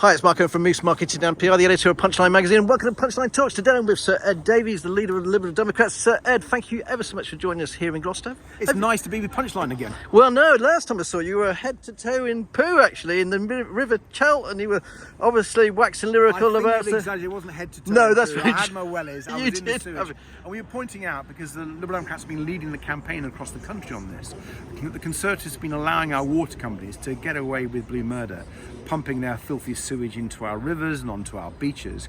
Hi, it's Marco from Moose Marketing and PR, the editor of Punchline magazine. Welcome to Punchline Talks. Today I'm with Sir Ed Davey, the leader of the Liberal Democrats. Sir Ed, thank you ever so much for joining us here in Gloucester. It's nice to be with Punchline again. Well, no, last time I saw you were head to toe in poo, actually, in the River Chelt, and you were obviously waxing lyrical about... It wasn't head to toe. No, that's right. I had my wellies. I was in the sewage. And we were pointing out, because the Liberal Democrats have been leading the campaign across the country on this, the Conservatives have been allowing our water companies to get away with blue murder, pumping their filthy sewage into our rivers and onto our beaches,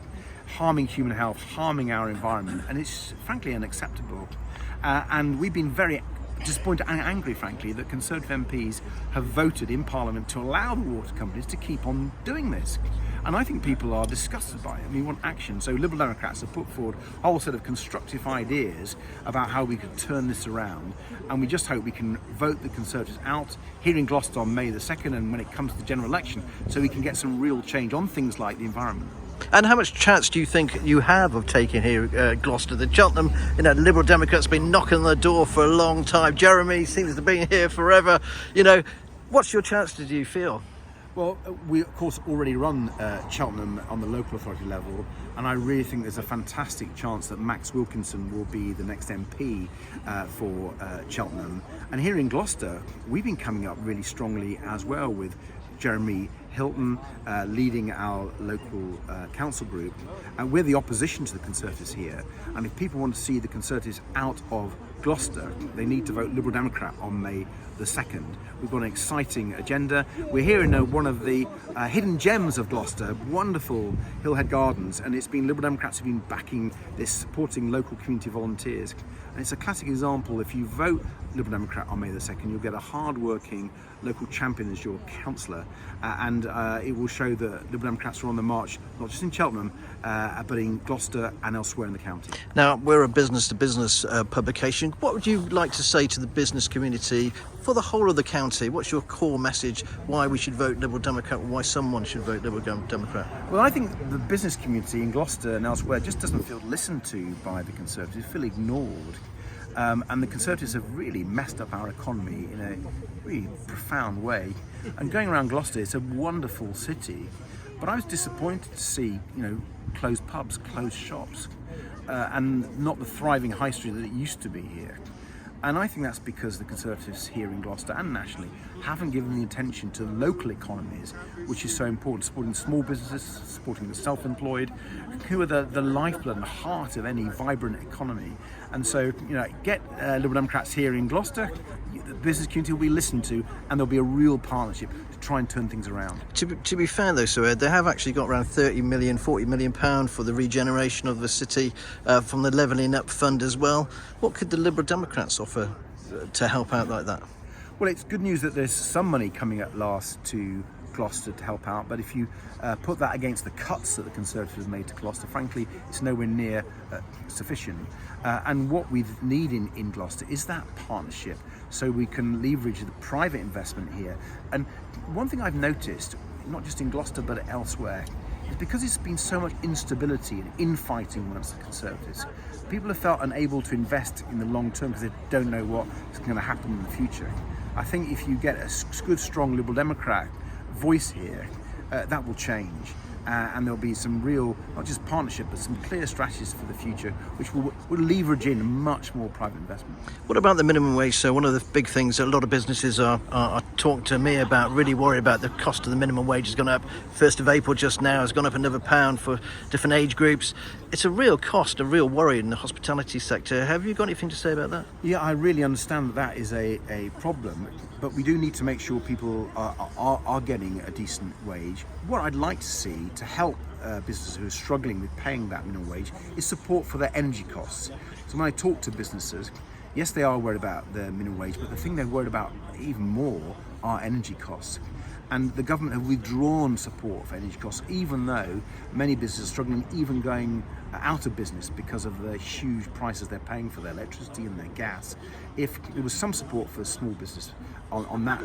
harming human health, harming our environment, and it's frankly unacceptable. And we've been very disappointed and angry, frankly, that Conservative MPs have voted in Parliament to allow the water companies to keep on doing this. And I think people are disgusted by it and we want action. So Liberal Democrats have put forward a whole set of constructive ideas about how we could turn this around. And we just hope we can vote the Conservatives out here in Gloucester on May the 2nd and when it comes to the general election, so we can get some real change on things like the environment. And how much chance do you think you have of taking here Gloucester? The Cheltenham, the Liberal Democrats been knocking on the door for a long time. Jeremy seems to have been here forever. What's your chance, do you feel? Well, we of course already run Cheltenham on the local authority level, and I really think there's a fantastic chance that Max Wilkinson will be the next MP for Cheltenham. And here in Gloucester, we've been coming up really strongly as well, with Jeremy Hilton leading our local council group. And we're the opposition to the Conservatives here, and if people want to see the Conservatives out of Gloucester, they need to vote Liberal Democrat on May the 2nd. We've got an exciting agenda. We're here in one of the hidden gems of Gloucester, wonderful Hillhead Gardens, and it's been Liberal Democrats who've been backing this, supporting local community volunteers. And it's a classic example. If you vote Liberal Democrat on May the 2nd, you'll get a hard-working local champion as your councillor, and it will show that Liberal Democrats are on the march, not just in Cheltenham, but in Gloucester and elsewhere in the county. Now, we're a business-to-business publication. What would you like to say to the business community for the whole of the county? What's your core message, why we should vote Liberal Democrat, why someone should vote Liberal Democrat? Well, I think the business community in Gloucester and elsewhere just doesn't feel listened to by the Conservatives, feel ignored. And the Conservatives have really messed up our economy in a really profound way. And going around Gloucester, it's a wonderful city, but I was disappointed to see, closed pubs, closed shops, and not the thriving high street that it used to be here. And I think that's because the Conservatives here in Gloucester and nationally haven't given the attention to local economies, which is so important, supporting small businesses, supporting the self-employed, who are the lifeblood and heart of any vibrant economy. And so, get Liberal Democrats here in Gloucester, the business community will be listened to, and there'll be a real partnership to try and turn things around. To be fair though, Sir Ed, they have actually got around 40 million pound for the regeneration of the city from the Levelling Up Fund as well. What could the Liberal Democrats offer to help out like that? Well, it's good news that there's some money coming at last to Gloucester to help out, but if you put that against the cuts that the Conservatives have made to Gloucester, frankly, it's nowhere near sufficient. And what we need in Gloucester is that partnership, so we can leverage the private investment here. And one thing I've noticed, not just in Gloucester but elsewhere, is because it's been so much instability and infighting amongst the Conservatives, people have felt unable to invest in the long term because they don't know what's going to happen in the future. I think if you get a good, strong Liberal Democrat voice here, that will change. And there'll be some real, not just partnership, but some clear strategies for the future, which will leverage in much more private investment. What about the minimum wage? So one of the big things that a lot of businesses are talking to me about, really worried about, the cost of the minimum wage has gone up. 1st of April just now has gone up another £1 for different age groups. It's a real cost, a real worry in the hospitality sector. Have you got anything to say about that? Yeah, I really understand that is a problem, but we do need to make sure people are getting a decent wage. What I'd like to see to help businesses who are struggling with paying that minimum wage is support for their energy costs. So when I talk to businesses, yes, they are worried about the minimum wage, but the thing they're worried about even more are energy costs. And the government have withdrawn support for energy costs, even though many businesses are struggling, even going out of business because of the huge prices they're paying for their electricity and their gas. If there was some support for small business on that,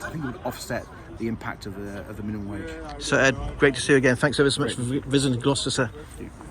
I think it would offset the impact of the minimum wage. So Ed, great to see you again. Thanks ever so much for visiting Gloucester, sir. Thank you.